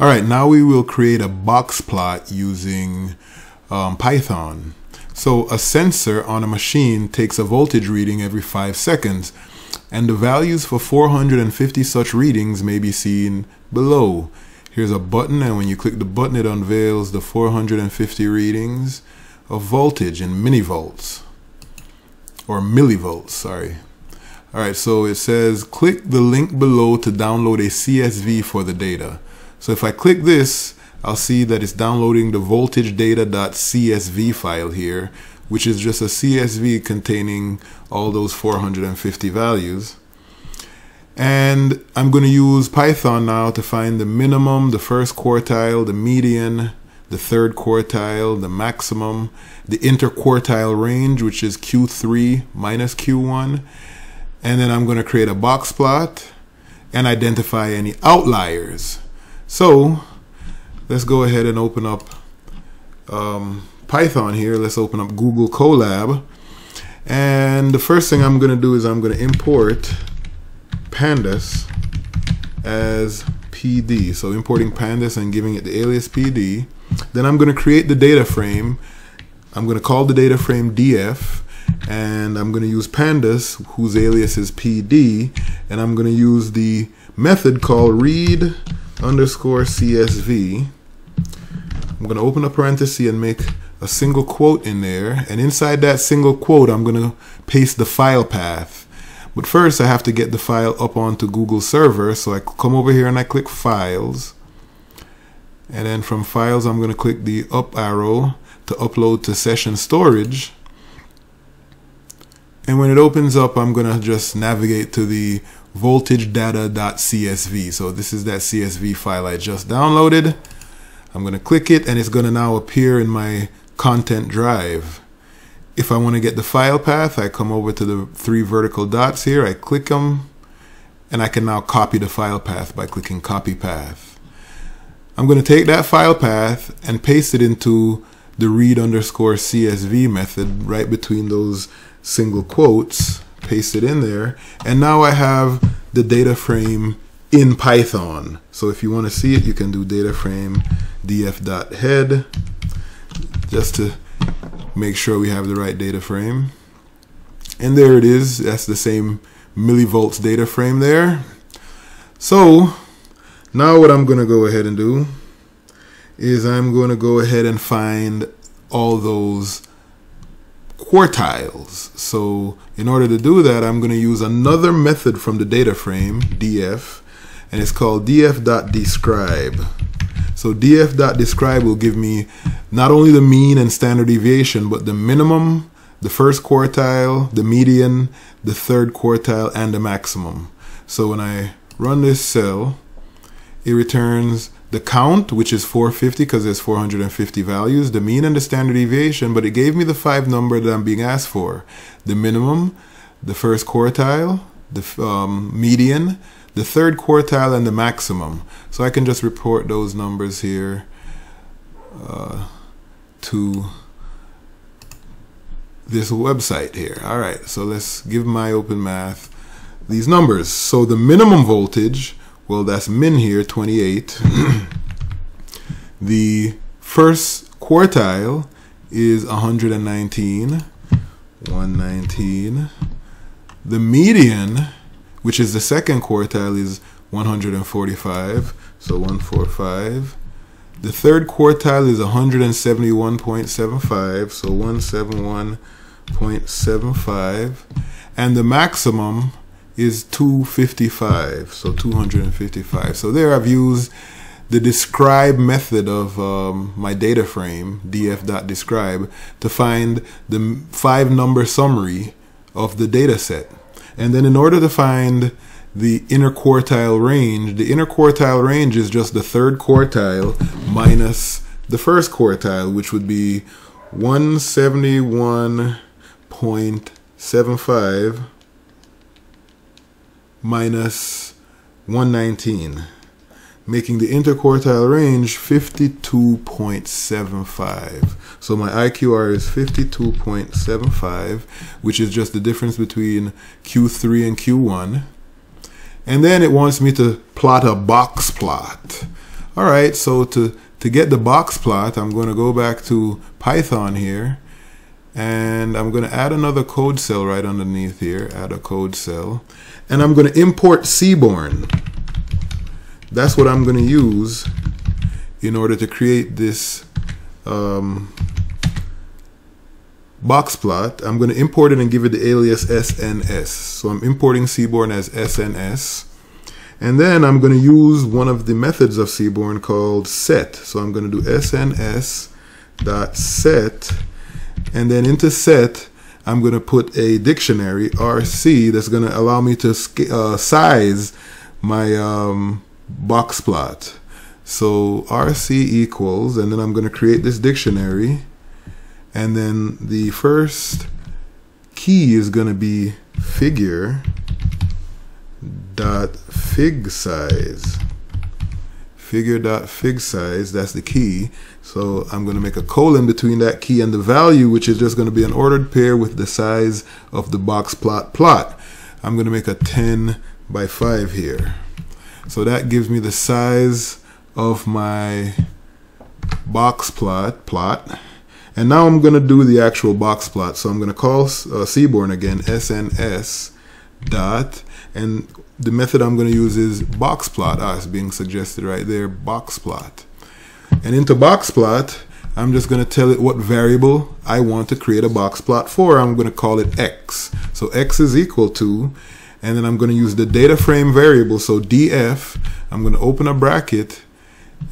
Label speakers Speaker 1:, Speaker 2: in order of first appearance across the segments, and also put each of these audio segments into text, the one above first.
Speaker 1: All right, now we will create a box plot using Python. So a sensor on a machine takes a voltage reading every 5 seconds, and the values for 450 such readings may be seen below. Here's a button, and when you click the button, it unveils the 450 readings of voltage in millivolts, or millivolts, sorry. All right, so it says click the link below to download a CSV for the data. So if I click this, I'll see that it's downloading the voltage data.csv file here, which is just a CSV containing all those 450 values. And I'm going to use Python now to find the minimum, the first quartile, the median, the third quartile, the maximum, the interquartile range, which is Q3 minus Q1. And then I'm going to create a box plot and identify any outliers. So let's go ahead and open up Python here. Let's open up Google Colab. And the first thing I'm going to do is I'm going to import pandas as PD. So importing pandas and giving it the alias PD. Then I'm going to create the data frame. I'm going to call the data frame df, and I'm going to use pandas whose alias is PD, and I'm going to use the method called read underscore CSV. I'm going to open a parenthesis and make a single quote in there, and inside that single quote I'm going to paste the file path. But first I have to get the file up onto Google server, so I come over here and I click files, and then from files I'm going to click the up arrow to upload to session storage. And when it opens up, I'm going to just navigate to the voltage data.csv. So this is that CSV file I just downloaded. I'm going to click it, and it's going to now appear in my content drive. If I want to get the file path, I come over to the 3 vertical dots here, I click them, and I can now copy the file path by clicking copy path. I'm going to take that file path and paste it into the read underscore CSV method right between those single quotes, paste it in there, and now I have the data frame in Python. So if you want to see it, you can do data frame df.head just to make sure we have the right data frame. And there it is. That's the same millivolts data frame there. So now what I'm going to go ahead and do is I'm going to go ahead and find all those quartiles. So in order to do that, I'm going to use another method from the data frame, df, and it's called df.describe. So df.describe will give me not only the mean and standard deviation, but the minimum, the first quartile, the median, the third quartile, and the maximum. So when I run this cell, it returns the count, which is 450 because there's 450 values, the mean and the standard deviation, but it gave me the 5 number that I'm being asked for. The minimum, the first quartile, the median, the third quartile, and the maximum. So I can just report those numbers here to this website here. All right, so let's give my open math these numbers. So the minimum voltage, well, that's min here, 28. The first quartile is 119. 119. The median, which is the second quartile, is 145. So 145. The third quartile is 171.75. So 171.75. And the maximum is 255, so 255. So there I've used the describe method of my data frame, df.describe, to find the 5-number summary of the data set. And then in order to find the interquartile range, the interquartile range is just the third quartile minus the first quartile, which would be 171.75 minus 119, making the interquartile range 52.75. So my IQR is 52.75, which is just the difference between Q3 and Q1. And then it wants me to plot a box plot. All right, so to get the box plot, I'm going to go back to Python here, and I'm going to add another code cell right underneath here, add a code cell, and I'm going to import Seaborn. That's what I'm going to use in order to create this box plot. I'm going to import it and give it the alias SNS. So I'm importing Seaborn as SNS. And then I'm going to use one of the methods of Seaborn called set. So I'm going to do SNS.set, and then into set I'm going to put a dictionary RC that's going to allow me to size my box plot. So RC equals, and then I'm going to create this dictionary, and then the first key is going to be figure dot fig size. Figure dot fig size, that's the key. So I'm going to make a colon between that key and the value, which is just going to be an ordered pair with the size of the box plot plot. I'm going to make a 10 by 5 here. So that gives me the size of my box plot. And now I'm going to do the actual box plot. So I'm going to call Seaborn again, SNS dot, and the method I'm going to use is Boxplot. It's being suggested right there, Boxplot. And into Boxplot, I'm just going to tell it what variable I want to create a box plot for. I'm going to call it X. So X is equal to, and then I'm going to use the data frame variable, so DF. I'm going to open a bracket,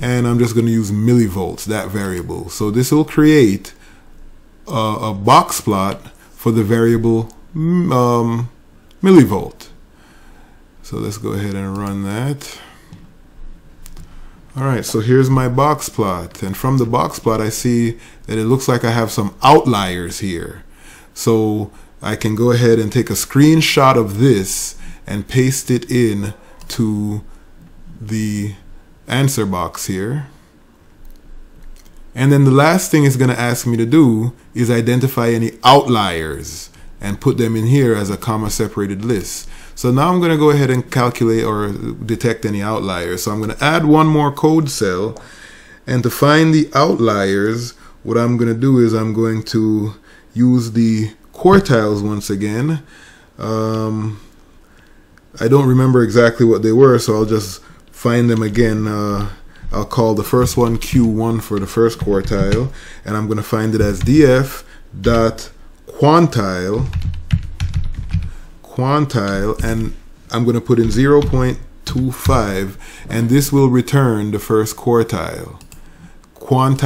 Speaker 1: and I'm just going to use millivolts, that variable. So this will create a box plot for the variable millivolt. So let's go ahead and run that. All right, so here's my box plot, and from the box plot I see that it looks like I have some outliers here. So I can go ahead and take a screenshot of this and paste it in to the answer box here. And then the last thing it's going to ask me to do is identify any outliers and put them in here as a comma separated list. So now I'm going to go ahead and calculate or detect any outliers. So I'm going to add one more code cell, and to find the outliers, what I'm going to do is I'm going to use the quartiles once again. I don't remember exactly what they were, so I'll just find them again. I'll call the first one Q1 for the first quartile, and I'm going to find it as df.quantile, and I'm going to put in 0.25, and this will return the first quartile, and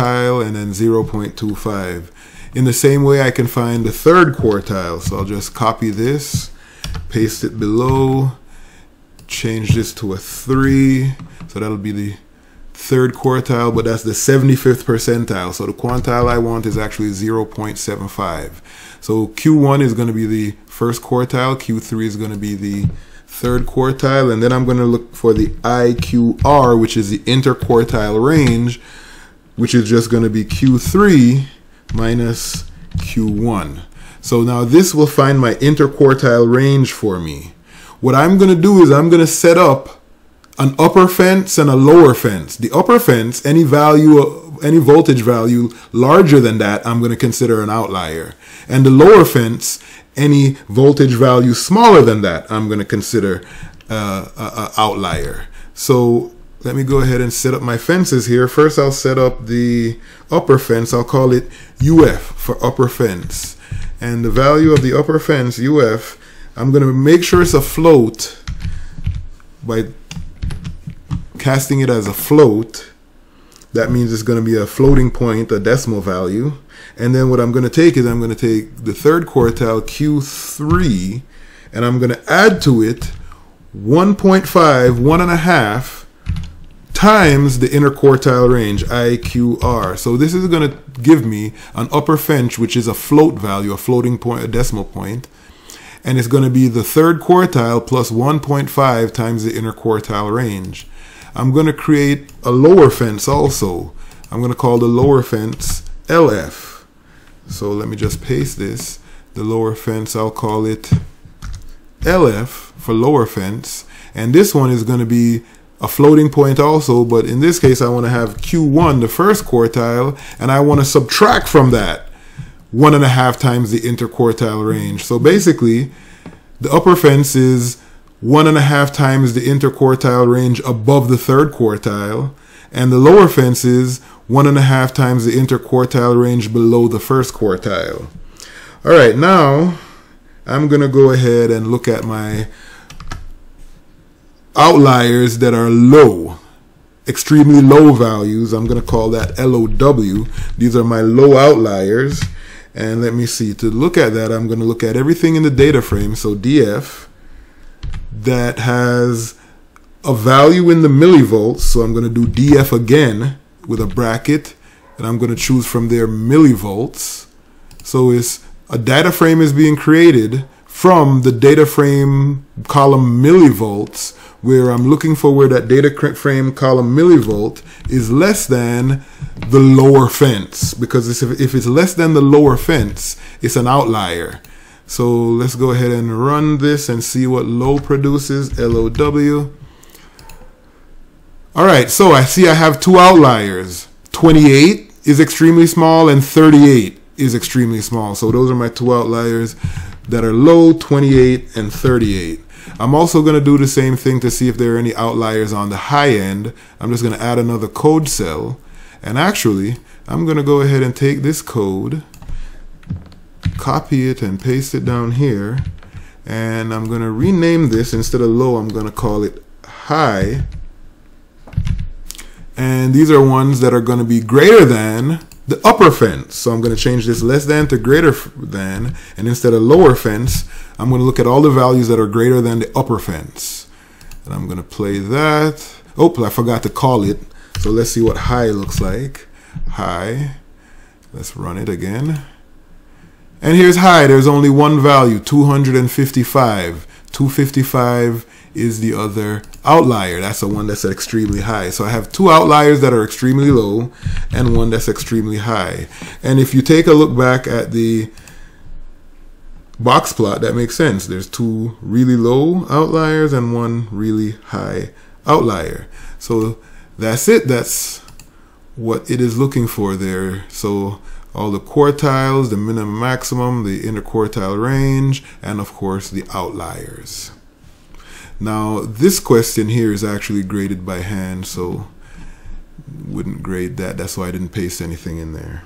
Speaker 1: then 0.25. In the same way I can find the third quartile, so I'll just copy this, paste it below, change this to a 3, so that'll be the third quartile, but that's the 75th percentile. So the quantile I want is actually 0.75. So Q1 is going to be the first quartile, Q3 is going to be the third quartile, and then I'm going to look for the IQR, which is the interquartile range, which is just going to be Q3 minus Q1. So now this will find my interquartile range for me. What I'm going to do is I'm going to set up an upper fence and a lower fence. The upper fence, any voltage value larger than that, I'm going to consider an outlier. And the lower fence, any voltage value smaller than that, I'm going to consider an outlier. So let me go ahead and set up my fences here. First, I'll set up the upper fence. I'll call it UF for upper fence. And the value of the upper fence, UF, I'm going to make sure it's a float by casting it as a float. That means it's going to be a floating point, a decimal value. And then what I'm going to take is I'm going to take the third quartile, Q3, and I'm going to add to it 1.5, 1.5 times the interquartile range, IQR. So this is going to give me an upper fence, which is a float value, a floating point, a decimal point. And it's going to be the third quartile plus 1.5 times the interquartile range. I'm going to create a lower fence also. I'm going to call the lower fence LF. So let me just paste this. The lower fence, I'll call it LF for lower fence. And this one is going to be a floating point also, but in this case I want to have Q1, the first quartile, and I want to subtract from that 1.5 times the interquartile range. So basically, the upper fence is 1.5 times the interquartile range above the third quartile, and the lower fence is 1.5 times the interquartile range below the first quartile. All right, now I'm going to go ahead and look at my outliers that are low, extremely low values. I'm going to call that LOW. These are my low outliers. And let me see, to look at that, I'm going to look at everything in the data frame, so DF, that has a value in the millivolts. So I'm going to do DF again with a bracket, and I'm going to choose from there millivolts. So it's a data frame is being created from the data frame column millivolts, where I'm looking for where that data frame column millivolt is less than the lower fence, because if it's less than the lower fence, it's an outlier. So let's go ahead and run this and see what low produces, LOW. All right, so I see I have two outliers. 28 is extremely small and 38 is extremely small. So those are my two outliers that are low, 28 and 38. I'm also going to do the same thing to see if there are any outliers on the high end. I'm just going to add another code cell. And actually, I'm going to go ahead and take this code, copy it and paste it down here. And I'm going to rename this. Instead of low, I'm going to call it high. And these are ones that are going to be greater than the upper fence. So I'm going to change this less than to greater than, and instead of lower fence, I'm going to look at all the values that are greater than the upper fence. And I'm going to play that. Oh, I forgot to call it. So let's see what high looks like. High. Let's run it again. And here's high. There's only one value, 255. 255 is the other outlier. That's the one that's extremely high. So I have two outliers that are extremely low and one that's extremely high. And if you take a look back at the box plot, that makes sense. There's two really low outliers and one really high outlier. So that's it. That's what it is looking for there. So all the quartiles, the minimum, maximum, the interquartile range, and of course the outliers. Now this question here is actually graded by hand, so wouldn't grade that. That's why I didn't paste anything in there.